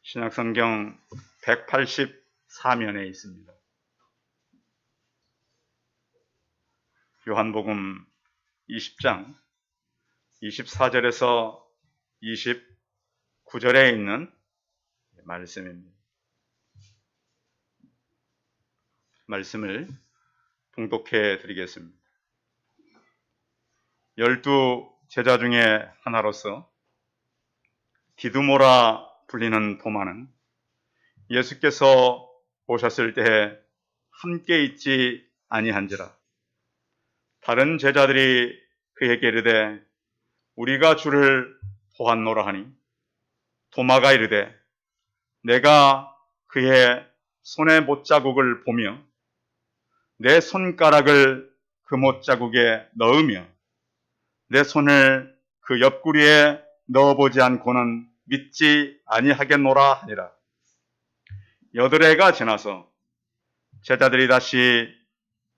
신약성경 184면에 있습니다. 요한복음 20장 24절에서 29절에 있는 말씀입니다. 말씀을 봉독해 드리겠습니다. 12 제자 중에 하나로서 디두모라 불리는 도마는 예수께서 오셨을 때에 함께 있지 아니한지라. 다른 제자들이 그에게 이르되 우리가 주를 보았노라 하니 도마가 이르되 내가 그의 손의 못자국을 보며 내 손가락을 그 못자국에 넣으며 내 손을 그 옆구리에 넣어보지 않고는 믿지 아니하겠노라 하니라. 8해가 지나서 제자들이 다시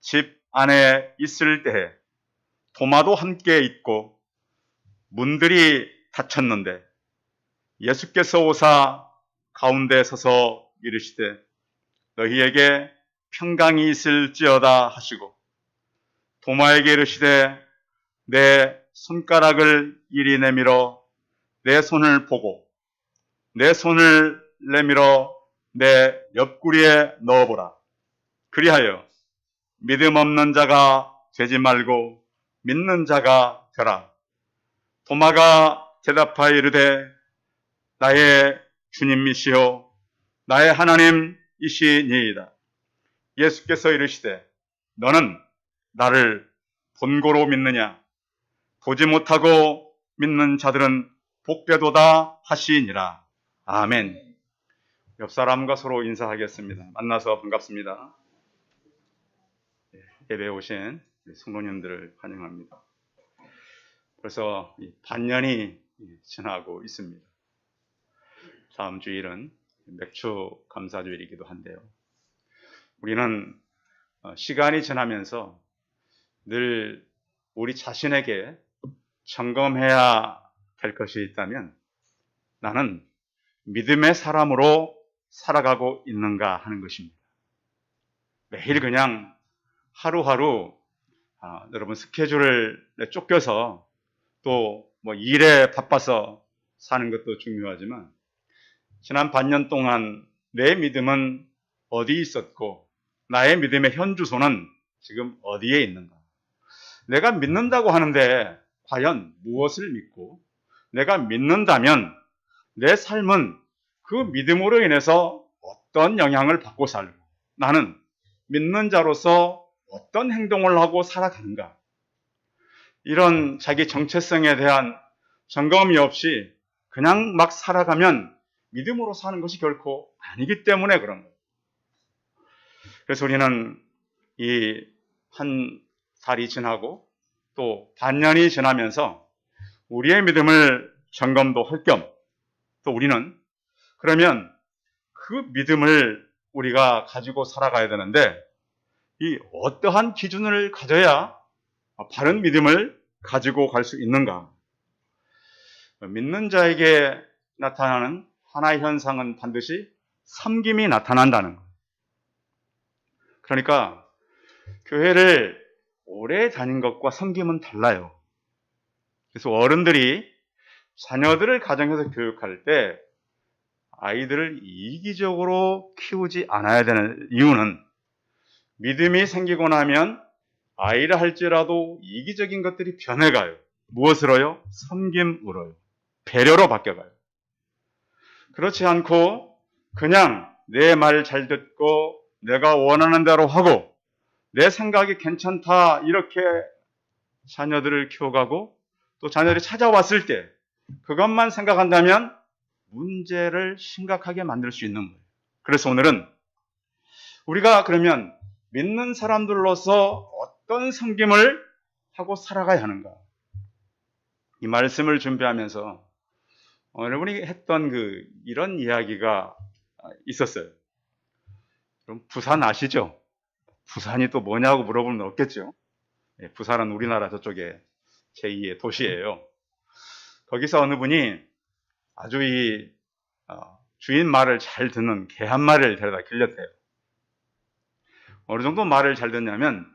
집 안에 있을 때에 도마도 함께 있고 문들이 닫혔는데 예수께서 오사 가운데 서서 이르시되 너희에게 평강이 있을지어다 하시고 도마에게 이르시되 내 손가락을 이리 내밀어 내 손을 보고 내 손을 내밀어 내 옆구리에 넣어보라. 그리하여 믿음 없는 자가 되지 말고 믿는 자가 되라. 도마가 대답하여 이르되 나의 주님이시요 나의 하나님이시니이다. 예수께서 이르시되 너는 나를 본고로 믿느냐? 보지 못하고 믿는 자들은 복되도다 하시니라. 아멘. 옆 사람과 서로 인사하겠습니다. 만나서 반갑습니다. 예배에 오신 성도님들을 환영합니다. 벌써 반년이 지나고 있습니다. 다음 주일은 맥주 감사주일이기도 한데요. 우리는 시간이 지나면서 늘 우리 자신에게 점검해야 될 것이 있다면 나는 믿음의 사람으로 살아가고 있는가 하는 것입니다. 매일 그냥 하루하루 여러분 스케줄을 쫓겨서 또 일에 바빠서 사는 것도 중요하지만 지난 반년 동안 내 믿음은 어디 있었고 나의 믿음의 현주소는 지금 어디에 있는가? 내가 믿는다고 하는데 과연 무엇을 믿고 내가 믿는다면 내 삶은 그 믿음으로 인해서 어떤 영향을 받고 살고 나는 믿는 자로서 어떤 행동을 하고 살아가는가? 이런 자기 정체성에 대한 점검이 없이 그냥 막 살아가면 믿음으로 사는 것이 결코 아니기 때문에 그런 거예요. 그래서 우리는 이 한 달이 지나고 또 반년이 지나면서 우리의 믿음을 점검도 할 겸 또 우리는 그러면 그 믿음을 우리가 가지고 살아가야 되는데 이 어떠한 기준을 가져야 바른 믿음을 가지고 갈 수 있는가? 믿는 자에게 나타나는 하나의 현상은 반드시 섬김이 나타난다는 거예요. 그러니까 교회를 오래 다닌 것과 섬김은 달라요. 그래서 어른들이 자녀들을 가정에서 교육할 때 아이들을 이기적으로 키우지 않아야 되는 이유는 믿음이 생기고 나면 아이라 할지라도 이기적인 것들이 변해가요. 무엇으로요? 섬김으로요. 배려로 바뀌어가요. 그렇지 않고 그냥 내 말 잘 듣고 내가 원하는 대로 하고 내 생각이 괜찮다 이렇게 자녀들을 키워가고 또 자녀들이 찾아왔을 때 그것만 생각한다면 문제를 심각하게 만들 수 있는 거예요. 그래서 오늘은 우리가 그러면 믿는 사람들로서 어떤 섬김을 하고 살아가야 하는가? 이 말씀을 준비하면서 여러분이 했던 이런 이야기가 있었어요. 그럼 부산 아시죠? 부산이 또 뭐냐고 물어보면 없겠죠? 부산은 우리나라 저쪽에 제2의 도시예요. 거기서 어느 분이 아주 주인 말을 잘 듣는 개 한 마리를 데려다 길렀대요. 어느 정도 말을 잘 듣냐면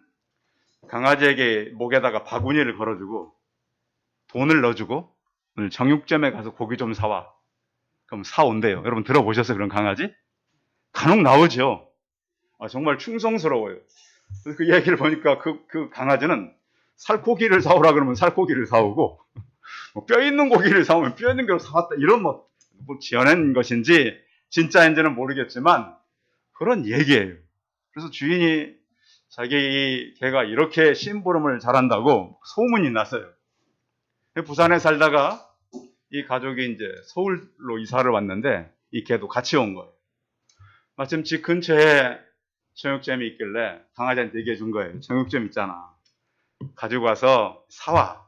강아지에게 목에다가 바구니를 걸어주고 돈을 넣어주고 오늘 정육점에 가서 고기 좀 사와. 그럼 사온대요. 여러분 들어보셨어요? 그런 강아지? 간혹 나오죠. 정말 충성스러워요. 그래서 그 이야기를 보니까 그 강아지는 살코기를 사오라 그러면 살코기를 사오고 뭐 뼈 있는 고기를 사오면 뼈 있는 걸 사왔다. 이런 뭐 지어낸 것인지 진짜인지는 모르겠지만 그런 얘기예요. 그래서 주인이 자기 이 개가 이렇게 심부름을 잘한다고 소문이 났어요. 부산에 살다가 이 가족이 이제 서울로 이사를 왔는데 이 개도 같이 온 거예요. 마침 집 근처에 정육점이 있길래 강아지한테 얘기해 준 거예요. 정육점 있잖아. 가지고 와서 사와.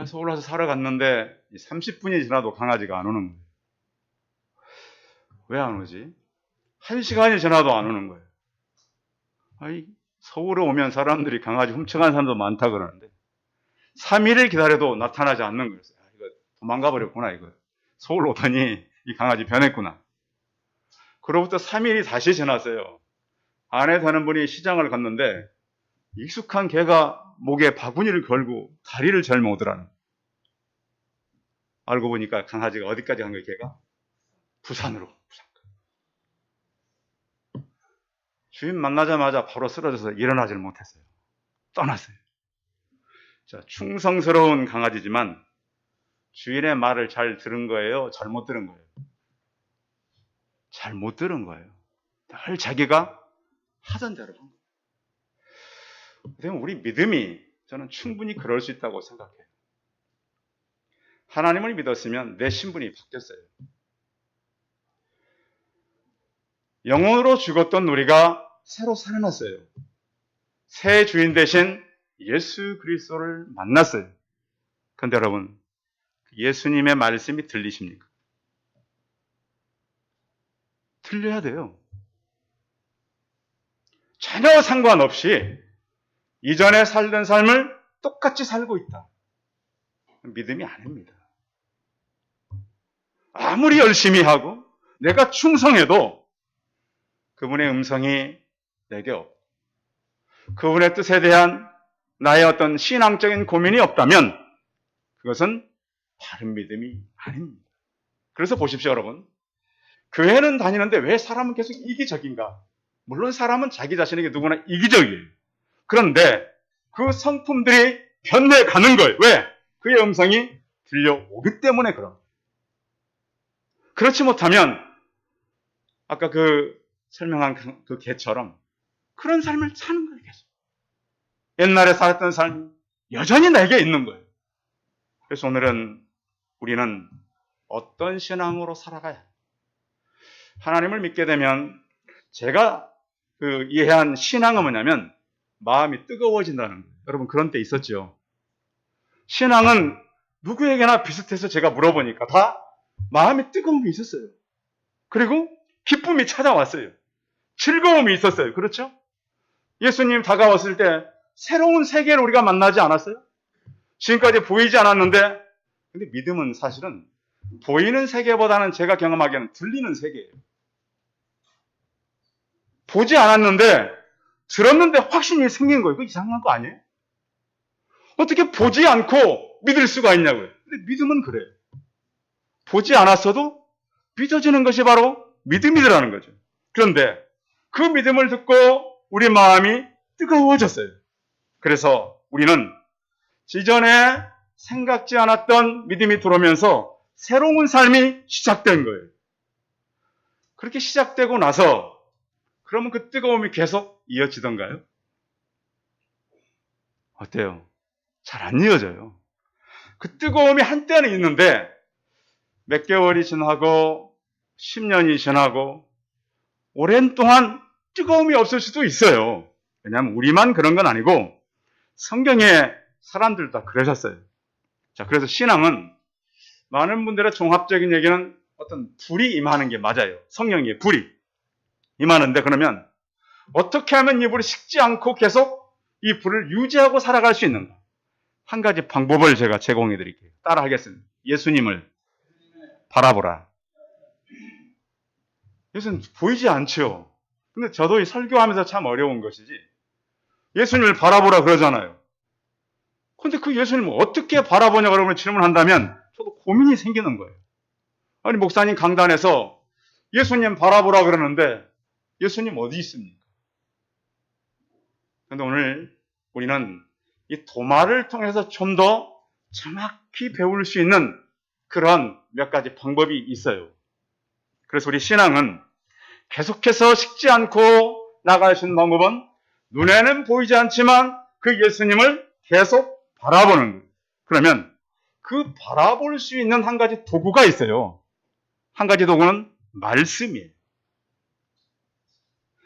서울 와서 사러 갔는데 30분이 지나도 강아지가 안 오는 거예요. 왜 안 오지? 1시간이 지나도 안 오는 거예요. 서울에 오면 사람들이 강아지 훔쳐간 사람도 많다 그러는데 3일을 기다려도 나타나지 않는 거예요. 이거 도망가 버렸구나 이거. 서울 오더니 이 강아지 변했구나. 그로부터 3일이 다시 지났어요. 아내 되는 분이 시장을 갔는데 익숙한 개가 목에 바구니를 걸고 다리를 절며 오더라는. 알고 보니까 강아지가 어디까지 간 거예요, 개가? 부산으로. 주인 만나자마자 바로 쓰러져서 일어나질 못했어요. 떠났어요. 자, 충성스러운 강아지지만 주인의 말을 잘 들은 거예요? 잘못 들은 거예요? 잘못 들은 거예요. 늘 자기가 하던 대로 한 거예요. 우리 믿음이 저는 충분히 그럴 수 있다고 생각해요. 하나님을 믿었으면 내 신분이 바뀌었어요. 영혼으로 죽었던 우리가 새로 살아났어요. 새 주인 대신 예수 그리스도를 만났어요. 그런데 여러분, 예수님의 말씀이 들리십니까? 들려야 돼요. 전혀 상관없이 이전에 살던 삶을 똑같이 살고 있다. 믿음이 아닙니다. 아무리 열심히 하고 내가 충성해도 그분의 음성이 내게 없고 그분의 뜻에 대한 나의 어떤 신앙적인 고민이 없다면 그것은 바른 믿음이 아닙니다. 그래서 보십시오, 여러분. 교회는 다니는데 왜 사람은 계속 이기적인가? 물론 사람은 자기 자신에게 누구나 이기적이에요. 그런데 그 성품들이 변해가는 거예요. 왜? 그의 음성이 들려오기 때문에 그런 거예요. 그렇지 못하면 아까 설명한 그 개처럼 그런 삶을 사는 거예요. 계속. 옛날에 살았던 삶이 여전히 내게 있는 거예요. 그래서 오늘은 우리는 어떤 신앙으로 살아가야 해요? 하나님을 믿게 되면 제가 이해한 신앙은 뭐냐면 마음이 뜨거워진다는 거예요. 여러분 그런 때 있었죠. 신앙은 누구에게나 비슷해서 제가 물어보니까 다 마음이 뜨거운 게 있었어요. 그리고 기쁨이 찾아왔어요. 즐거움이 있었어요. 그렇죠? 예수님 다가왔을 때 새로운 세계를 우리가 만나지 않았어요? 지금까지 보이지 않았는데 근데 믿음은 사실은 보이는 세계보다는 제가 경험하기에는 들리는 세계예요. 보지 않았는데 들었는데 확신이 생긴 거예요. 그거 이상한 거 아니에요? 어떻게 보지 않고 믿을 수가 있냐고요. 근데 믿음은 그래요. 보지 않았어도 믿어지는 것이 바로 믿음이라는 거죠. 그런데 그 믿음을 듣고 우리 마음이 뜨거워졌어요. 그래서 우리는 이전에 생각지 않았던 믿음이 들어오면서 새로운 삶이 시작된 거예요. 그렇게 시작되고 나서 그러면 그 뜨거움이 계속 이어지던가요? 어때요? 잘 안 이어져요. 그 뜨거움이 한때는 있는데 몇 개월이 지나고 10년이 지나고 오랜 동안 뜨거움이 없을 수도 있어요. 왜냐하면 우리만 그런 건 아니고 성경에 사람들 다 그러셨어요. 자, 그래서 신앙은 많은 분들의 종합적인 얘기는 어떤 불이 임하는 게 맞아요. 성령의 불이 임하는데 그러면 어떻게 하면 이 불이 식지 않고 계속 이 불을 유지하고 살아갈 수 있는가? 한 가지 방법을 제가 제공해 드릴게요. 따라 하겠습니다. 예수님을 바라보라. 예수는 보이지 않죠. 근데 저도 이 설교하면서 참 어려운 것이지. 예수님을 바라보라 그러잖아요. 근데 그 예수님을 어떻게 바라보냐고 여러분 질문한다면 저도 고민이 생기는 거예요. 아니, 목사님 강단에서 예수님 바라보라 그러는데 예수님 어디 있습니까? 그런데 오늘 우리는 이 도마를 통해서 좀 더 정확히 배울 수 있는 그런 몇 가지 방법이 있어요. 그래서 우리 신앙은 계속해서 식지 않고 나갈 수 있는 방법은 눈에는 보이지 않지만 그 예수님을 계속 바라보는 거예요. 그러면 그 바라볼 수 있는 한 가지 도구가 있어요. 한 가지 도구는 말씀이에요.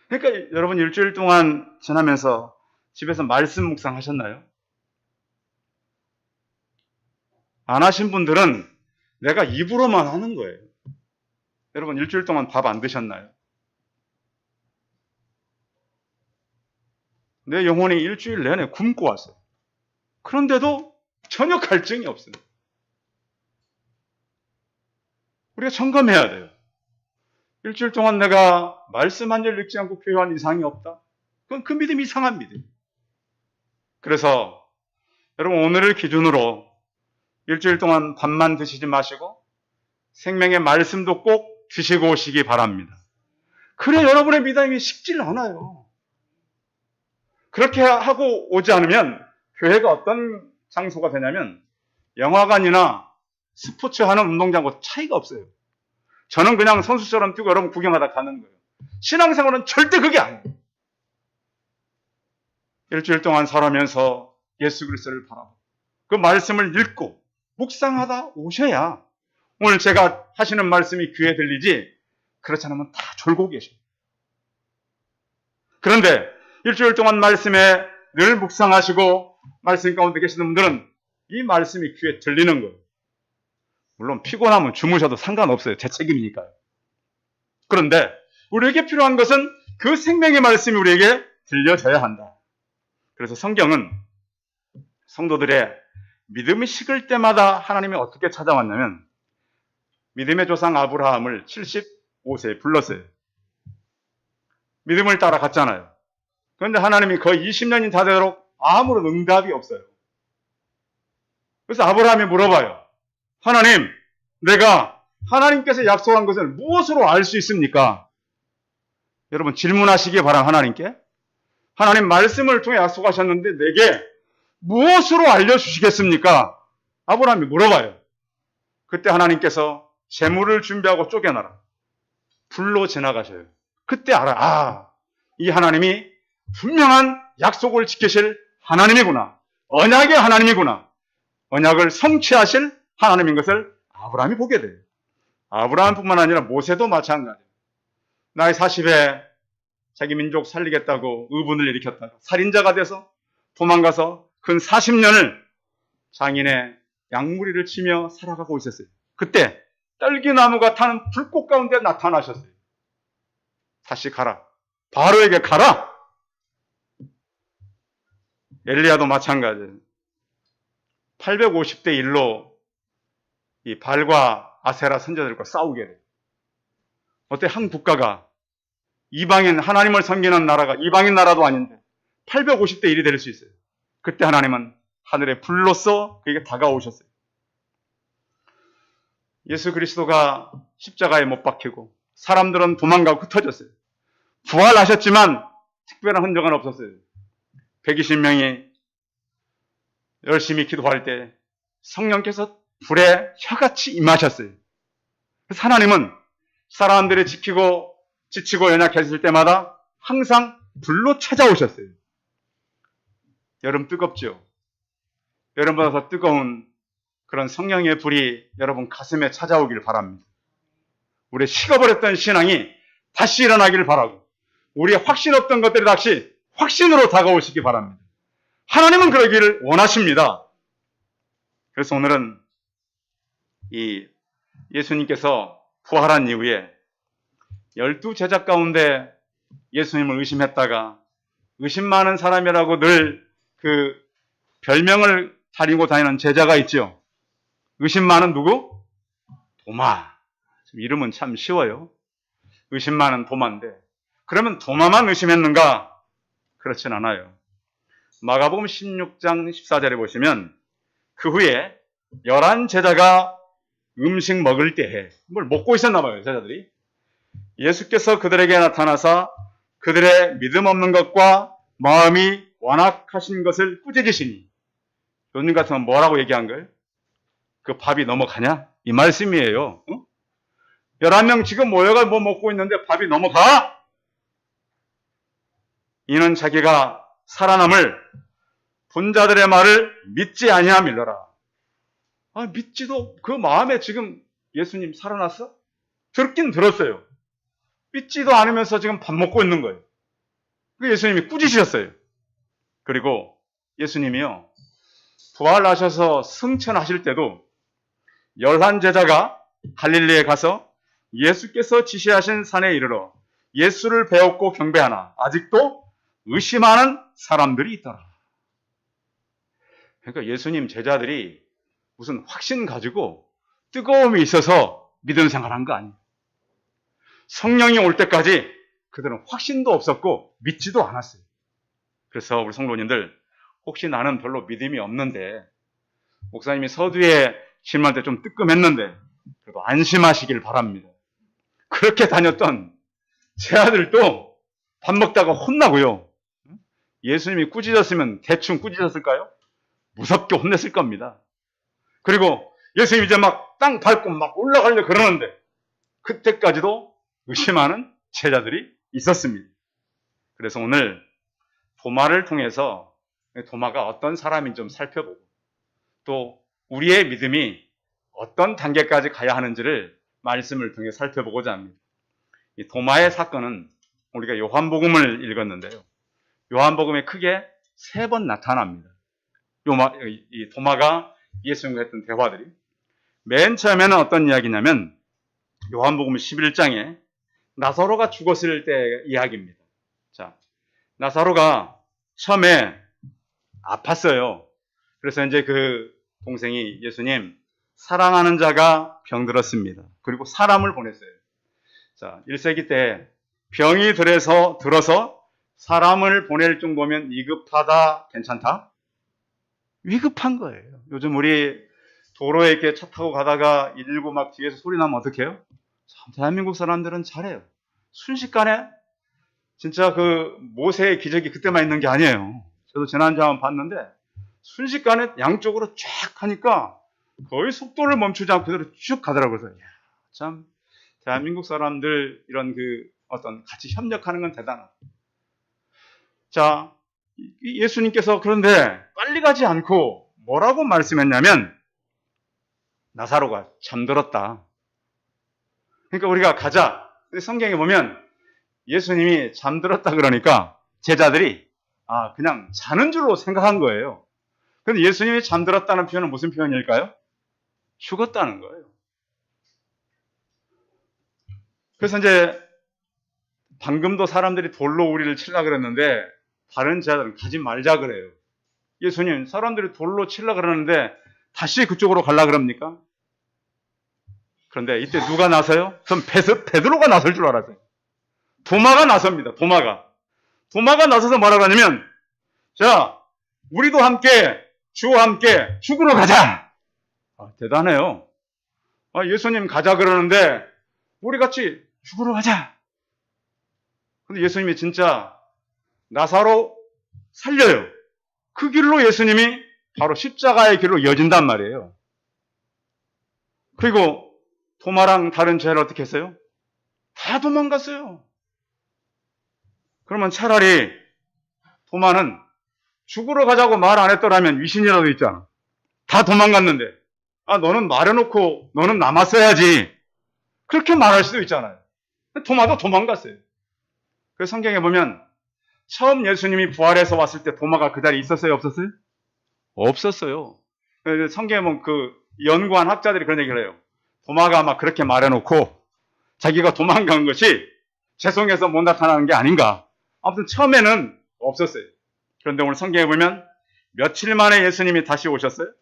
그러니까 여러분 일주일 동안 지나면서 집에서 말씀 묵상하셨나요? 안 하신 분들은 내가 입으로만 하는 거예요. 여러분 일주일 동안 밥 안 드셨나요? 내 영혼이 일주일 내내 굶고 왔어요. 그런데도 전혀 갈증이 없어요. 우리가 점검해야 돼요. 일주일 동안 내가 말씀 한 절 읽지 않고 교회한 이상이 없다? 그건 그 믿음이 이상한 믿음. 그래서 여러분 오늘을 기준으로 일주일 동안 밥만 드시지 마시고 생명의 말씀도 꼭 드시고 오시기 바랍니다. 그래 여러분의 믿음이 식질 않아요. 그렇게 하고 오지 않으면 교회가 어떤 장소가 되냐면 영화관이나 스포츠하는 운동장과 차이가 없어요. 저는 그냥 선수처럼 뛰고 여러분 구경하다 가는 거예요. 신앙생활은 절대 그게 아니에요. 일주일 동안 살아면서 예수 그리스도를 바라보고 그 말씀을 읽고 묵상하다 오셔야 오늘 제가 하시는 말씀이 귀에 들리지 그렇지 않으면 다 졸고 계셔요. 그런데 일주일 동안 말씀에 늘 묵상하시고 말씀 가운데 계시는 분들은 이 말씀이 귀에 들리는 거예요. 물론 피곤하면 주무셔도 상관없어요. 제 책임이니까요. 그런데 우리에게 필요한 것은 그 생명의 말씀이 우리에게 들려져야 한다. 그래서 성경은 성도들의 믿음이 식을 때마다 하나님이 어떻게 찾아왔냐면 믿음의 조상 아브라함을 75세에 불렀어요. 믿음을 따라갔잖아요. 그런데 하나님이 거의 20년이 다 되도록 아무런 응답이 없어요. 그래서 아브라함이 물어봐요. 하나님, 내가 하나님께서 약속한 것을 무엇으로 알 수 있습니까? 여러분 질문하시기 바람 하나님께. 하나님 말씀을 통해 약속하셨는데 내게 무엇으로 알려주시겠습니까? 아브라함이 물어봐요. 그때 하나님께서 재물을 준비하고 쫓겨나라. 불로 지나가셔요. 그때 알아. 이 하나님이 분명한 약속을 지키실 하나님이구나. 언약의 하나님이구나. 언약을 성취하실 하나님인 것을 아브라함이 보게 돼요. 아브라함뿐만 아니라 모세도 마찬가지예요. 나이 40에 자기 민족 살리겠다고 의분을 일으켰다가 살인자가 돼서 도망가서 근 40년을 장인의 양무리를 치며 살아가고 있었어요. 그때 딸기나무가 타는 불꽃 가운데 나타나셨어요. 다시 가라. 바로에게 가라. 엘리야도 마찬가지예요. 850대 1로 이 발과 아세라 선지자들과 싸우게 돼요. 어때 한 국가가 이방인 하나님을 섬기는 나라가 이방인 나라도 아닌데 850대 1이 될 수 있어요. 그때 하나님은 하늘의 불로써 그에게 다가오셨어요. 예수 그리스도가 십자가에 못 박히고 사람들은 도망가고 흩어졌어요. 부활하셨지만 특별한 흔적은 없었어요. 120명이 열심히 기도할 때 성령께서 불에 혀같이 임하셨어요. 그래서 하나님은 사람들이 지치고 연약했을 때마다 항상 불로 찾아오셨어요. 여름 뜨겁죠? 여름보다 더 뜨거운 그런 성령의 불이 여러분 가슴에 찾아오길 바랍니다. 우리의 식어버렸던 신앙이 다시 일어나길 바라고 우리의 확신 없던 것들이 다시 확신으로 다가오시기 바랍니다. 하나님은 그러기를 원하십니다. 그래서 오늘은 이 예수님께서 부활한 이후에 12제자 가운데 예수님을 의심했다가 의심 많은 사람이라고 늘 그 별명을 다니고 다니는 제자가 있죠. 의심 많은 누구? 도마. 이름은 참 쉬워요. 의심 많은 도마인데, 그러면 도마만 의심했는가? 그렇진 않아요. 마가복음 16장 14절에 보시면 그 후에 11 제자가 음식 먹을 때에 뭘 먹고 있었나 봐요, 제자들이. 예수께서 그들에게 나타나사 그들의 믿음 없는 것과 마음이 완악하신 것을 꾸짖으시니, 요즘 같으면 뭐라고 얘기한 거예요? 그 밥이 넘어가냐? 이 말씀이에요. 11명 지금 모여가 뭐 먹고 있는데 밥이 넘어가? 이는 자기가 살아남을 분자들의 말을 믿지 아니함일러라. 믿지도, 그 마음에 지금 예수님 살아났어? 듣긴 들었어요. 믿지도 않으면서 지금 밥 먹고 있는 거예요. 그 예수님이 꾸짖으셨어요. 그리고 예수님이요, 부활하셔서 승천하실 때도 11 제자가 갈릴리에 가서 예수께서 지시하신 산에 이르러 예수를 배웠고 경배하나 아직도 의심하는 사람들이 있더라. 그러니까 예수님 제자들이 무슨 확신 가지고 뜨거움이 있어서 믿음 생활한 거 아니에요. 성령이 올 때까지 그들은 확신도 없었고 믿지도 않았어요. 그래서 우리 성도님들, 혹시 나는 별로 믿음이 없는데, 목사님이 서두에 질문할 때 좀 뜨끔했는데 그래도 안심하시길 바랍니다. 그렇게 다녔던 제 아들도 밥 먹다가 혼나고요. 예수님이 꾸짖었으면 대충 꾸짖었을까요? 무섭게 혼냈을 겁니다. 그리고 예수님 이제 막 땅 밟고 막 올라가려고 그러는데 그때까지도 의심하는 제자들이 있었습니다. 그래서 오늘 도마를 통해서 도마가 어떤 사람인지 좀 살펴보고, 또 우리의 믿음이 어떤 단계까지 가야 하는지를 말씀을 통해 살펴보고자 합니다. 이 도마의 사건은 우리가 요한복음을 읽었는데요, 요한복음에 크게 3번 나타납니다. 이 도마가 예수님과 했던 대화들이. 맨 처음에는 어떤 이야기냐면 요한복음 11장에 나사로가 죽었을 때 이야기입니다. 자, 나사로가 처음에 아팠어요. 그래서 이제 그 동생이, 예수님, 사랑하는 자가 병들었습니다. 그리고 사람을 보냈어요. 자, 1세기 때 병이 들어서 사람을 보낼 정도면 위급하다, 괜찮다? 위급한 거예요. 요즘 우리 도로에 이렇게 차 타고 가다가 119 막 뒤에서 소리 나면 어떡 해요? 참, 대한민국 사람들은 잘해요. 순식간에 진짜 그 모세의 기적이 그때만 있는 게 아니에요. 저도 지난주에 한번 봤는데 순식간에 양쪽으로 쫙 하니까 거의 속도를 멈추지 않고 그대로 쭉 가더라고요. 그래서 참 대한민국 사람들 이런 그 어떤 같이 협력하는 건 대단하다. 자, 예수님께서 그런데 빨리 가지 않고 뭐라고 말씀했냐면 나사로가 잠들었다. 그러니까 우리가 가자. 성경에 보면 예수님이 잠들었다 그러니까 제자들이 그냥 자는 줄로 생각한 거예요. 그런데 예수님이 잠들었다는 표현은 무슨 표현일까요? 죽었다는 거예요. 그래서 이제 방금도 사람들이 돌로 우리를 치려고 그랬는데 다른 제자들은 가지 말자 그래요. 예수님, 사람들이 돌로 치려고 그러는데 다시 그쪽으로 가려고 그럽니까? 그런데 이때 누가 나서요? 전 베드로가 나설 줄 알았어요. 도마가 나섭니다. 도마가 나서서 뭐라고 하냐면, 자, 우리도 함께, 주와 함께 죽으러 가자. 대단해요. 예수님 가자 그러는데 우리 같이 죽으러 가자. 근데 예수님이 진짜 나사로 살려요. 그 길로 예수님이 바로 십자가의 길로 이어진단 말이에요. 그리고 도마랑 다른 제자를 어떻게 했어요? 다 도망갔어요. 그러면 차라리 도마는 죽으러 가자고 말 안 했더라면 위신이라도 있잖아. 다 도망갔는데 너는 말해놓고 너는 남았어야지. 그렇게 말할 수도 있잖아요. 도마도 도망갔어요. 그래서 성경에 보면 처음 예수님이 부활해서 왔을 때 도마가 그 자리에 있었어요? 없었어요? 없었어요. 성경에 보면 그 연구한 학자들이 그런 얘기를 해요. 도마가 아마 그렇게 말해놓고 자기가 도망간 것이 죄송해서 못 나타나는 게 아닌가. 아무튼 처음에는 없었어요. 그런데 오늘 성경에 보면 며칠 만에 예수님이 다시 오셨어요?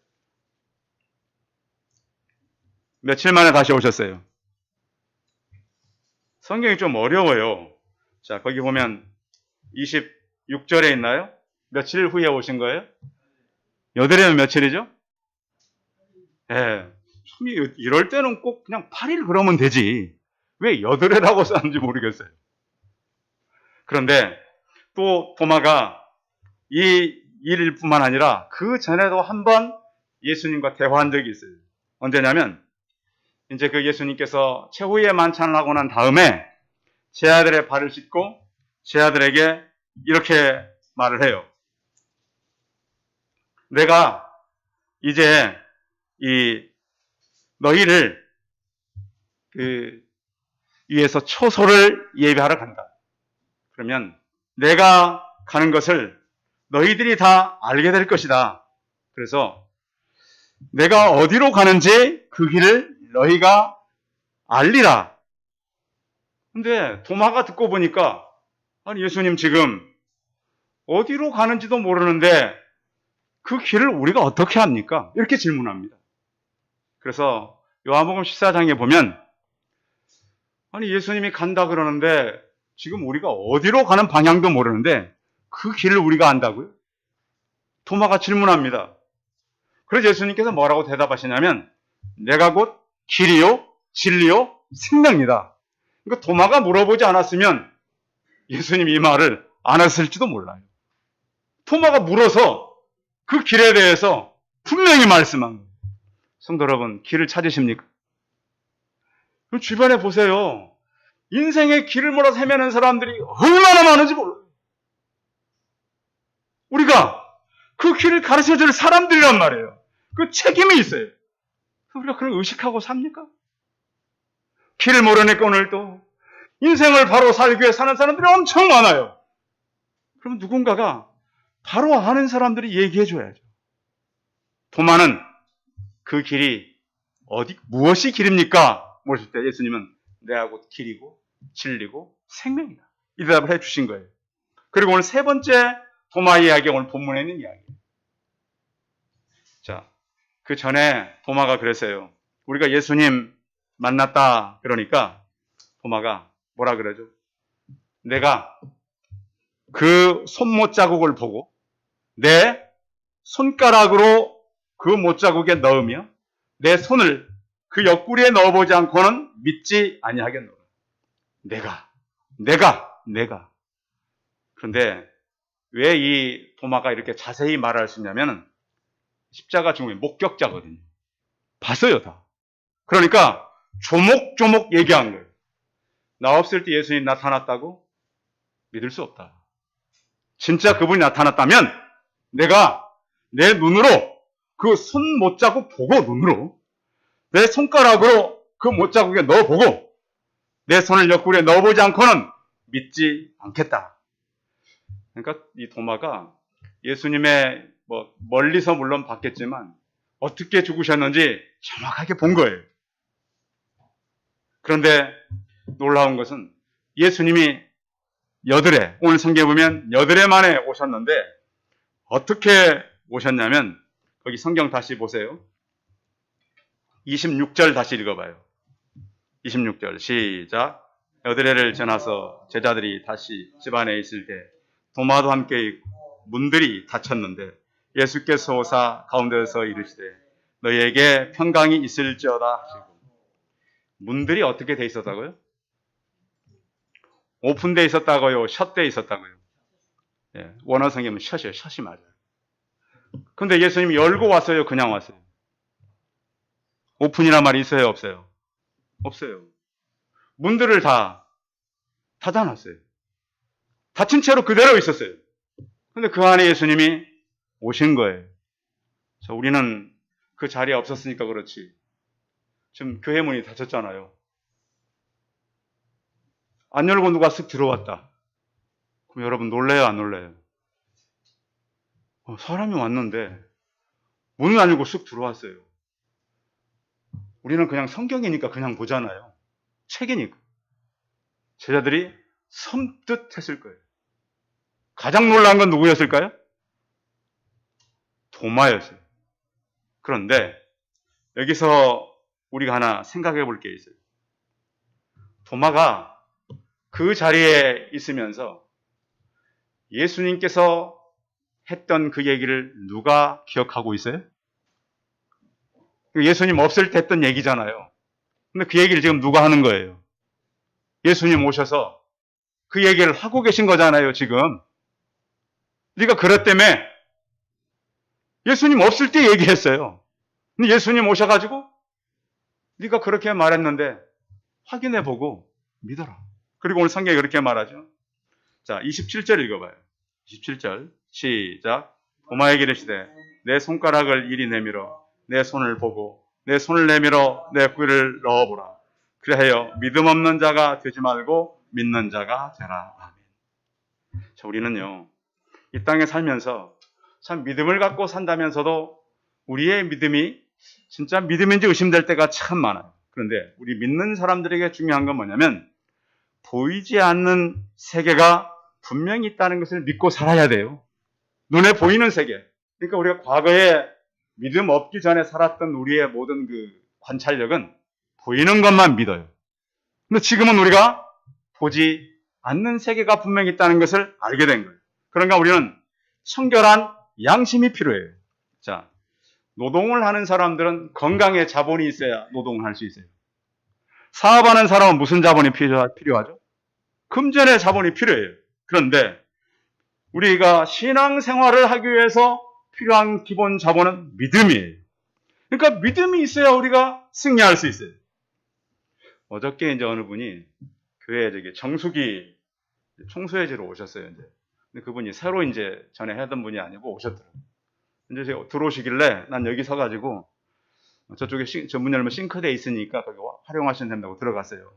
며칠 만에 다시 오셨어요? 성경이 좀 어려워요. 자, 거기 보면 26절에 있나요? 며칠 후에 오신 거예요? 여드레는 며칠이죠? 예. 이럴 때는 꼭 그냥 8일 그러면 되지. 왜 여드레라고 썼는지 모르겠어요. 그런데 또 도마가 이 일뿐만 아니라 그 전에도 한 번 예수님과 대화한 적이 있어요. 언제냐면 이제 그 예수님께서 최후의 만찬을 하고 난 다음에 제 아들의 발을 씻고 제 아들에게 이렇게 말을 해요. 내가 이제 너희를 위해서 초소를 예비하러 간다. 그러면 내가 가는 것을 너희들이 다 알게 될 것이다. 그래서 내가 어디로 가는지 그 길을 너희가 알리라. 근데 도마가 듣고 보니까 아니 예수님 지금 어디로 가는지도 모르는데 그 길을 우리가 어떻게 합니까? 이렇게 질문합니다. 그래서 요한복음 14장에 보면 아니 예수님이 간다 그러는데 지금 우리가 어디로 가는 방향도 모르는데 그 길을 우리가 안다고요? 도마가 질문합니다. 그래서 예수님께서 뭐라고 대답하시냐면 내가 곧 길이요 진리요 생명이다. 그러니까 도마가 물어보지 않았으면 예수님이 이 말을 안 했을지도 몰라요. 도마가 물어서 그 길에 대해서 분명히 말씀한 거예요. 성도 여러분, 길을 찾으십니까? 주변에 보세요. 인생의 길을 몰아 헤매는 사람들이 얼마나 많은지 몰라요. 우리가 그 길을 가르쳐줄 사람들이란 말이에요. 그 책임이 있어요. 우리가 그걸 의식하고 삽니까? 길을 모르니까 오늘 또 인생을 바로 살기 위해 사는 사람들이 엄청 많아요. 그럼 누군가가 바로 아는 사람들이 얘기해 줘야죠. 도마는 그 길이 무엇이 길입니까? 물으실 때 예수님은 내가 곧 길이고 진리고 생명이다. 이 대답을 해 주신 거예요. 그리고 오늘 세 번째 도마 이야기가 오늘 본문에 있는 이야기예요. 자, 그 전에 도마가 그랬어요. 우리가 예수님 만났다 그러니까 도마가 뭐라 그러죠? 내가 그 손못 자국을 보고 내 손가락으로 그 못자국에 넣으며 내 손을 그 옆구리에 넣어보지 않고는 믿지 아니하겠노라. 내가. 그런데 왜 이 도마가 이렇게 자세히 말할 수 있냐면 십자가 증후의 목격자거든요. 봤어요 다. 그러니까 조목조목 얘기한 거예요. 나 없을 때 예수님이 나타났다고? 믿을 수 없다. 진짜 그분이 나타났다면 내가 내 눈으로 그 손 못자국 보고 눈으로 내 손가락으로 그 못자국에 넣어보고 내 손을 옆구리에 넣어보지 않고는 믿지 않겠다. 그러니까 이 도마가 예수님의 멀리서 물론 봤겠지만 어떻게 죽으셨는지 정확하게 본 거예요. 그런데 놀라운 것은 예수님이 오늘 성경에 보면 여드레 만에 오셨는데 어떻게 오셨냐면 거기 성경 다시 보세요. 26절 다시 읽어봐요. 26절 시작. 여드레를 지나서 제자들이 다시 집안에 있을 때 도마도 함께 있고 문들이 닫혔는데 예수께서 오사 가운데서 이르시되 너희에게 평강이 있을지어다 하시고 문들이 어떻게 돼 있었다고요? 오픈돼 있었다고요? 셧돼 있었다고요? 예, 원어 성경은 셧이에요. 셧이 맞아요. 근데 예수님이 열고 왔어요? 그냥 왔어요? 오픈이란 말이 있어요? 없어요? 없어요. 문들을 다 닫아놨어요. 닫힌 채로 그대로 있었어요. 근데 그 안에 예수님이 오신 거예요. 자, 우리는 그 자리에 없었으니까 그렇지. 지금 교회 문이 닫혔잖아요. 안 열고 누가 쓱 들어왔다. 그럼 여러분 놀래요? 안 놀래요? 사람이 왔는데 문을 안 열고 쓱 들어왔어요. 우리는 그냥 성경이니까 그냥 보잖아요. 책이니까. 제자들이 섬뜩했을 거예요. 가장 놀라운 건 누구였을까요? 도마였어요. 그런데 여기서 우리가 하나 생각해 볼 게 있어요. 도마가 그 자리에 있으면서 예수님께서 했던 그 얘기를 누가 기억하고 있어요? 예수님 없을 때 했던 얘기잖아요. 근데 그 얘기를 지금 누가 하는 거예요? 예수님 오셔서 그 얘기를 하고 계신 거잖아요, 지금. 네가 그랬다며. 예수님 없을 때 얘기했어요. 근데 예수님 오셔가지고 네가 그렇게 말했는데 확인해보고 믿어라. 그리고 오늘 성경에 그렇게 말하죠. 자, 27절 읽어봐요. 27절 시작. 도마에게 이르시되 내 손가락을 이리 내밀어 내 손을 보고 내 손을 내밀어 내 꿀을 넣어보라. 그래야 믿음 없는 자가 되지 말고 믿는 자가 되라. 아멘. 자, 우리는요 이 땅에 살면서 참 믿음을 갖고 산다면서도 우리의 믿음이 진짜 믿음인지 의심될 때가 참 많아요. 그런데 우리 믿는 사람들에게 중요한 건 뭐냐면 보이지 않는 세계가 분명히 있다는 것을 믿고 살아야 돼요. 눈에 보이는 세계. 그러니까 우리가 과거에 믿음 없기 전에 살았던 우리의 모든 그 관찰력은 보이는 것만 믿어요. 근데 지금은 우리가 보지 않는 세계가 분명히 있다는 것을 알게 된 거예요. 그러니까 우리는 청결한 양심이 필요해요. 자, 노동을 하는 사람들은 건강에 자본이 있어야 노동을 할 수 있어요. 사업하는 사람은 무슨 자본이 필요하죠? 금전의 자본이 필요해요. 그런데 우리가 신앙생활을 하기 위해서 필요한 기본 자본은 믿음이에요. 그러니까 믿음이 있어야 우리가 승리할 수 있어요. 어저께 이제 어느 분이 교회에 저기 정수기 청소해주러 오셨어요. 이제. 근데 그분이 새로 이제 전에 하던 분이 아니고 오셨더라고요. 이제 들어오시길래 난 여기 서가지고 저쪽에 저 문 열면 싱크대에 있으니까 거기 활용하시면 된다고 들어갔어요.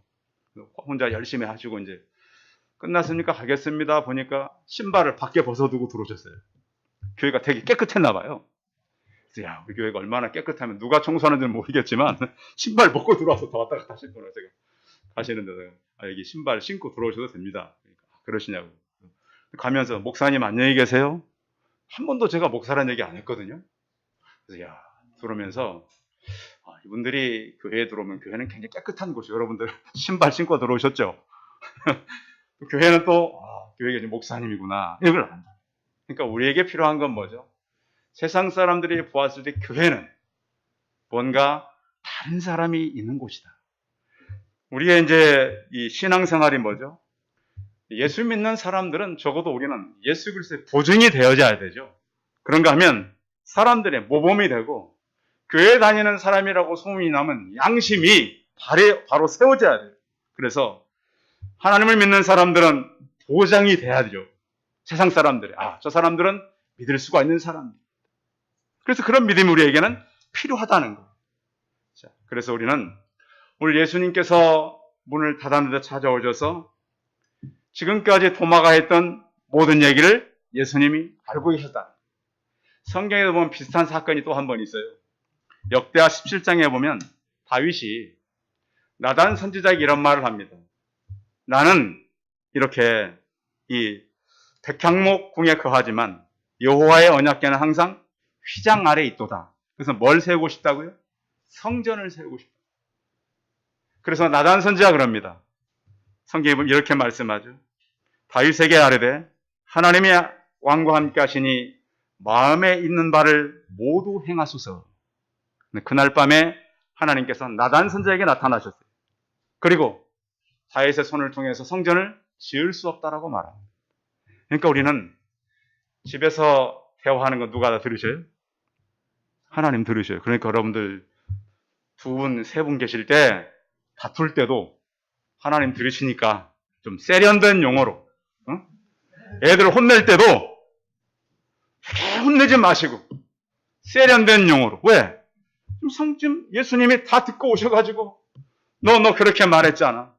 혼자 열심히 하시고 이제 끝났습니까? 가겠습니다. 보니까 신발을 밖에 벗어두고 들어오셨어요. 교회가 되게 깨끗했나 봐요. 그래서 야, 우리 교회가 얼마나 깨끗하면 누가 청소하는지는 모르겠지만 신발 벗고 들어와서 더 왔다 갔다 하실 거라 제가 가시는데 여기 신발 신고 들어오셔도 됩니다. 그러니까, 그러시냐고. 가면서 목사님 안녕히 계세요. 한 번도 제가 목사라는 얘기 안 했거든요. 그래서 야, 들어오면서 이분들이 교회에 들어오면 교회는 굉장히 깨끗한 곳이에요. 여러분들 신발 신고 들어오셨죠? 교회는 또 교회가 목사님이구나 이걸 안다. 그러니까 우리에게 필요한 건 뭐죠? 세상 사람들이 보았을 때 교회는 뭔가 다른 사람이 있는 곳이다. 우리가 이제 이 신앙생활이 뭐죠? 예수 믿는 사람들은 적어도 우리는 예수 그리스도의 보증이 되어져야 되죠. 그런가 하면 사람들의 모범이 되고 교회 다니는 사람이라고 소문이 나면 양심이 바로 세워져야 돼요. 그래서 하나님을 믿는 사람들은 보장이 돼야 되죠. 세상 사람들이. 저 사람들은 믿을 수가 있는 사람들. 그래서 그런 믿음이 우리에게는 필요하다는 거예요. 자, 그래서 우리는 오늘 예수님께서 문을 닫았는데 찾아오셔서 지금까지 도마가 했던 모든 얘기를 예수님이 알고 계셨다. 성경에 보면 비슷한 사건이 또 한 번 있어요. 역대하 17장에 보면 다윗이 나단 선지자에게 이런 말을 합니다. 나는 이렇게 이 백향목 궁에 거하지만 여호와의 언약궤는 항상 휘장 아래 있도다. 그래서 뭘 세우고 싶다고요? 성전을 세우고 싶다. 그래서 나단 선지자가 그럽니다. 성경에 보면 이렇게 말씀하죠. 다윗에게 아뢰되 하나님이 왕과 함께 하시니 마음에 있는 바를 모두 행하소서. 그날 밤에 하나님께서 나단 선지자에게 나타나셨어요. 그리고 다윗의 손을 통해서 성전을 지을 수 없다라고 말합니다. 그러니까 우리는 집에서 대화하는 거 누가 다 들으셔요? 하나님 들으셔요. 그러니까 여러분들 두 분, 세 분 계실 때 다툴 때도 하나님 들으시니까 좀 세련된 용어로 애들 혼낼 때도 혼내지 마시고 세련된 용어로. 왜? 지금 예수님이 다 듣고 오셔가지고 너 그렇게 말했잖아.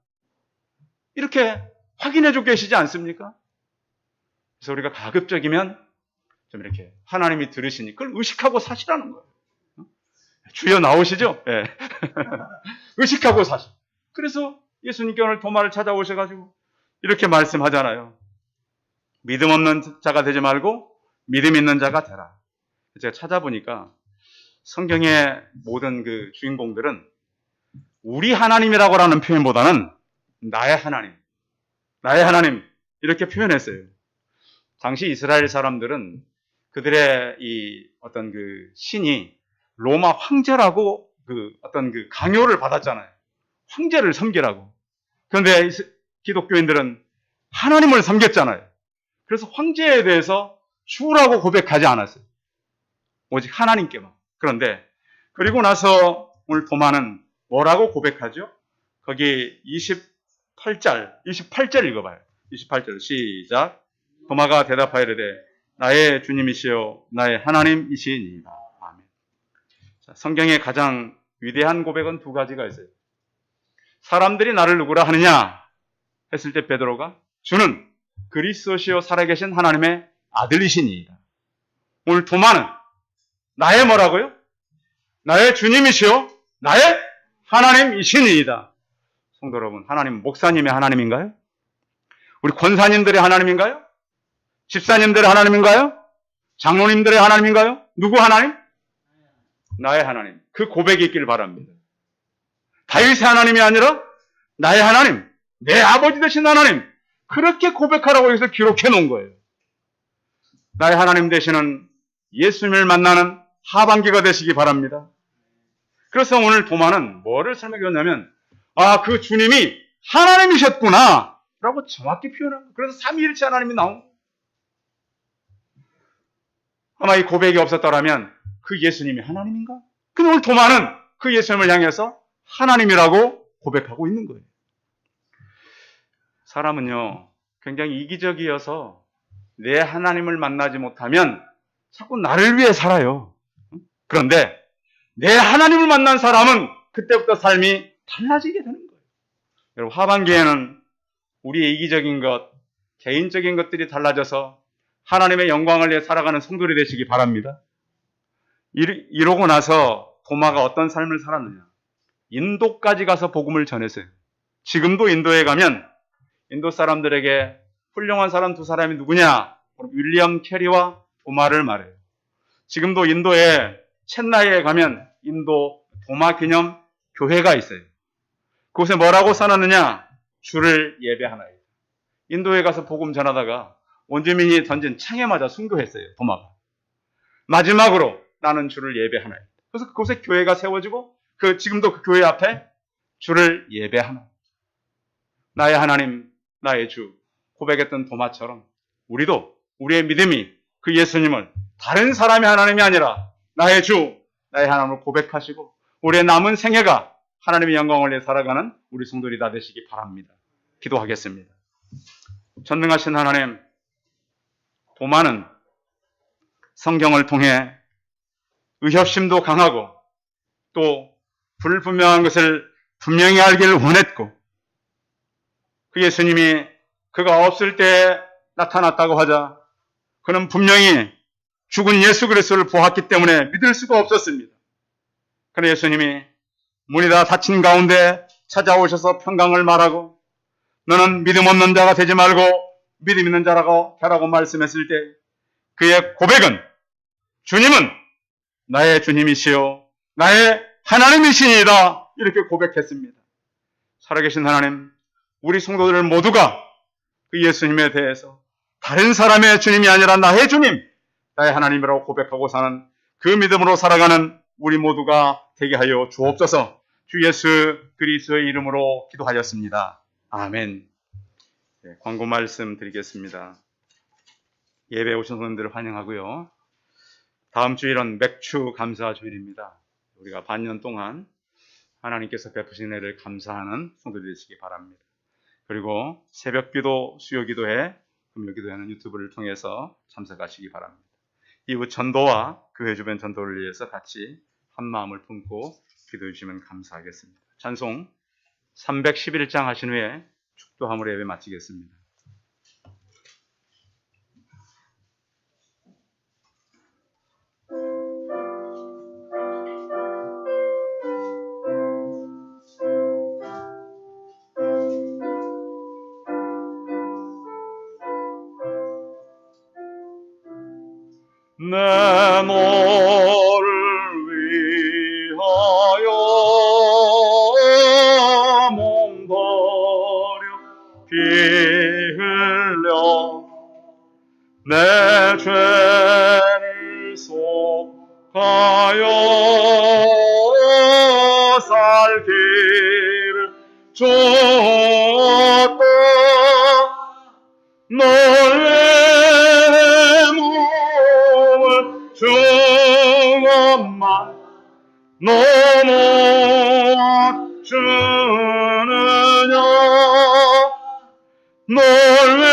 이렇게 확인해주고 계시지 않습니까? 그래서 우리가 가급적이면 좀 이렇게 하나님이 들으시니 그걸 의식하고 사시라는 거예요. 주여 나오시죠? 네. 의식하고 사시. 그래서 예수님께 오늘 도마를 찾아오셔가지고 이렇게 말씀하잖아요. 믿음 없는 자가 되지 말고 믿음 있는 자가 되라. 제가 찾아보니까 성경의 모든 그 주인공들은 우리 하나님이라고 하는 표현보다는 나의 하나님, 나의 하나님 이렇게 표현했어요. 당시 이스라엘 사람들은 그들의 이 어떤 그 신이 로마 황제라고 그 어떤 그 강요를 받았잖아요. 황제를 섬기라고. 그런데 기독교인들은 하나님을 섬겼잖아요. 그래서 황제에 대해서 주라고 고백하지 않았어요. 오직 하나님께만. 그런데 그리고 나서 오늘 도마는 뭐라고 고백하죠? 거기 28절 읽어봐요. 28절 시작. 도마가 대답하여 이르되 나의 주님이시여 나의 하나님이시니이다. 아멘. 자, 성경의 가장 위대한 고백은 두 가지가 있어요. 사람들이 나를 누구라 하느냐 했을 때 베드로가 주는 그리스도시요 살아계신 하나님의 아들이시니이다. 오늘 도마는 나의 뭐라고요? 나의 주님이시요 나의 하나님이시니이다. 성도 여러분, 하나님 목사님의 하나님인가요? 우리 권사님들의 하나님인가요? 집사님들의 하나님인가요? 장로님들의 하나님인가요? 누구 하나님? 나의 하나님. 그 고백이 있길 바랍니다. 다윗의 하나님이 아니라 나의 하나님, 내 아버지 되신 하나님. 그렇게 고백하라고 여기서 기록해 놓은 거예요. 나의 하나님 되시는 예수님을 만나는 하반기가 되시기 바랍니다. 그래서 오늘 도마는 뭐를 설명했냐면 그 주님이 하나님이셨구나 라고 정확히 표현한 거예요. 그래서 삼위일체 하나님이 나온 거예요. 아마 이 고백이 없었더라면 그 예수님이 하나님인가? 근데 오늘 도마는 그 예수님을 향해서 하나님이라고 고백하고 있는 거예요. 사람은요 굉장히 이기적이어서 내 하나님을 만나지 못하면 자꾸 나를 위해 살아요. 그런데 내 하나님을 만난 사람은 그때부터 삶이 달라지게 되는 거예요. 여러분, 하반기에는 우리의 이기적인 것, 개인적인 것들이 달라져서 하나님의 영광을 위해 살아가는 성도들이 되시기 바랍니다. 이러고 나서 도마가 어떤 삶을 살았느냐? 인도까지 가서 복음을 전했어요. 지금도 인도에 가면 인도 사람들에게 훌륭한 사람 두 사람이 누구냐? 윌리엄 캐리와 도마를 말해요. 지금도 인도에 첸나이에 가면 인도 도마 기념 교회가 있어요. 그곳에 뭐라고 써놨느냐? 주를 예배하나이다. 인도에 가서 복음 전하다가 원주민이 던진 창에 맞아 순교했어요. 도마가. 마지막으로 나는 주를 예배하나이다. 그래서 그곳에 교회가 세워지고 지금도 그 교회 앞에 주를 예배하나. 나의 하나님, 나의 주 고백했던 도마처럼 우리도 우리의 믿음이 그 예수님을 다른 사람의 하나님이 아니라 나의 주, 나의 하나님을 고백하시고 우리의 남은 생애가 하나님의 영광을 위해 살아가는 우리 성도들이 다 되시기 바랍니다. 기도하겠습니다. 전능하신 하나님, 도마는 성경을 통해 의협심도 강하고 또 불분명한 것을 분명히 알기를 원했고 그 예수님이 그가 없을 때 나타났다고 하자 그는 분명히 죽은 예수 그리스도를 보았기 때문에 믿을 수가 없었습니다. 그러나 예수님이 문이 다 닫힌 가운데 찾아오셔서 평강을 말하고 너는 믿음 없는 자가 되지 말고 믿음 있는 자라고 하라고 말씀했을 때 그의 고백은 주님은 나의 주님이시요 나의 하나님이시니이다 이렇게 고백했습니다. 살아계신 하나님, 우리 성도들 모두가 그 예수님에 대해서 다른 사람의 주님이 아니라 나의 주님, 나의 하나님이라고 고백하고 사는 그 믿음으로 살아가는 우리 모두가 되게 하여 주옵소서. 주 예수 그리스도의 이름으로 기도하였습니다. 아멘. 네, 광고 말씀 드리겠습니다. 예배 오신 성도님들을 환영하고요. 다음 주일은 맥주 감사 주일입니다. 우리가 반년 동안 하나님께서 베푸신 은혜를 감사하는 성도들이 되시기 바랍니다. 그리고 새벽기도, 수요기도회, 금요기도회는 유튜브를 통해서 참석하시기 바랍니다. 이후 전도와 교회 주변 전도를 위해서 같이 한 마음을 품고 기도해 주시면 감사하겠습니다. 찬송 311장 하신 후에 축도함으로 예배 마치겠습니다. 내 너를 위하여 몸버려 피 흘려 내 죄를 속하여 살기를 줬다. 너의 몸을 주것만 너무 주느냐. 너의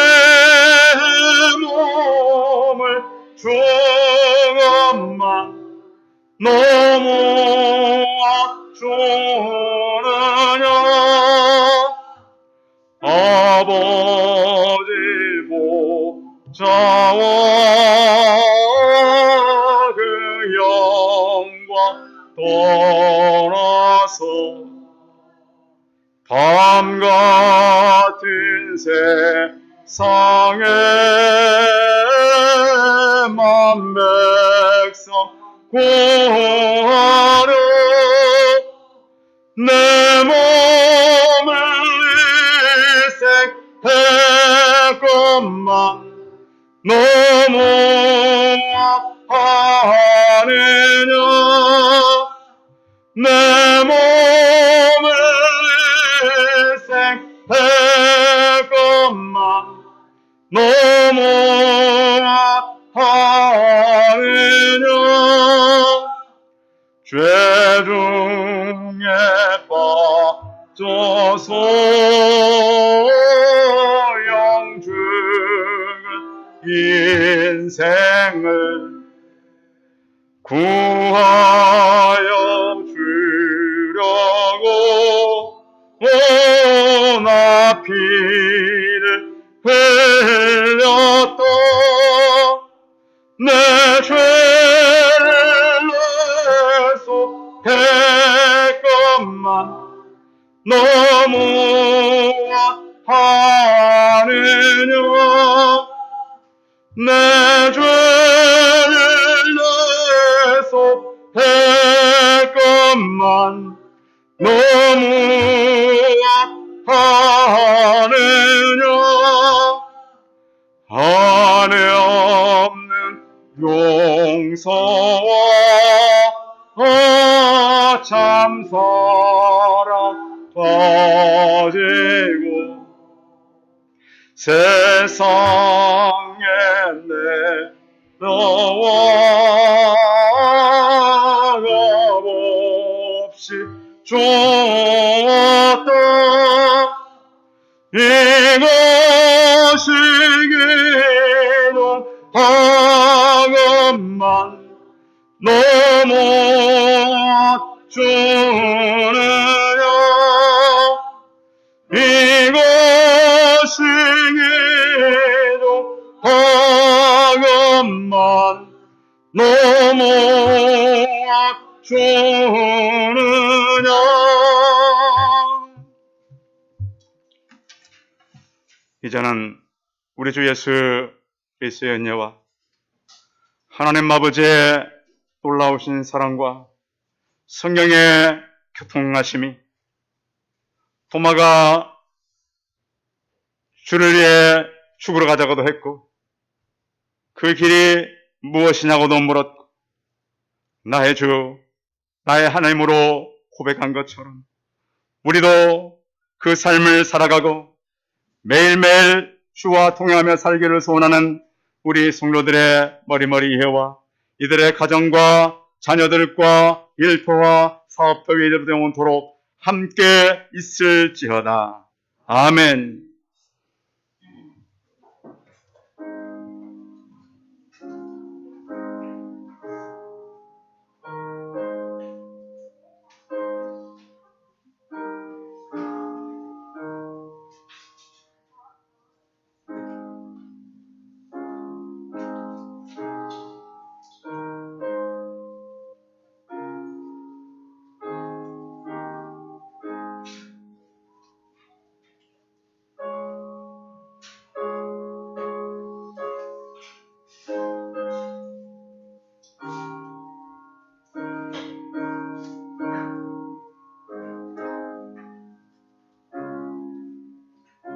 몸을 주것만 너무 주느냐. 아버지 보좌와 그 영광 떠나서 밤 같은 세상에 만 백성 구하려 내 몸을 일색했건만 너무 아파하느냐. 내 몸을 일색했건만 너무 아파하느냐. 죄 중에 빠져서 영죽은 인생을 구하여 주려고 나 피를 흘렸다. 내 죄를 내속했건만 너무 아파하느냐. 내 죄를 내속했건만 너무 아파하느냐. 한해 없는 용서와 참 사랑 가지고 세상에 내려와 값없이 주었다. 이것이 기도 방언만 너무 주느냐. 이것이 기도 방언만 너무 주느냐. 이제는 우리 주 예수 그리스도의 은혜와 하나님 아버지의 놀라우신 사랑과 성령의 교통하심이 도마가 주를 위해 죽으러 가자고도 했고 그 길이 무엇이냐고도 물었고 나의 주, 나의 하나님으로 고백한 것처럼 우리도 그 삶을 살아가고 매일매일 주와 동행하며 살기를 소원하는 우리 성도들의 머리머리 이해와 이들의 가정과 자녀들과 일터와 사업터 위에 영원토록 함께 있을지어다. 아멘.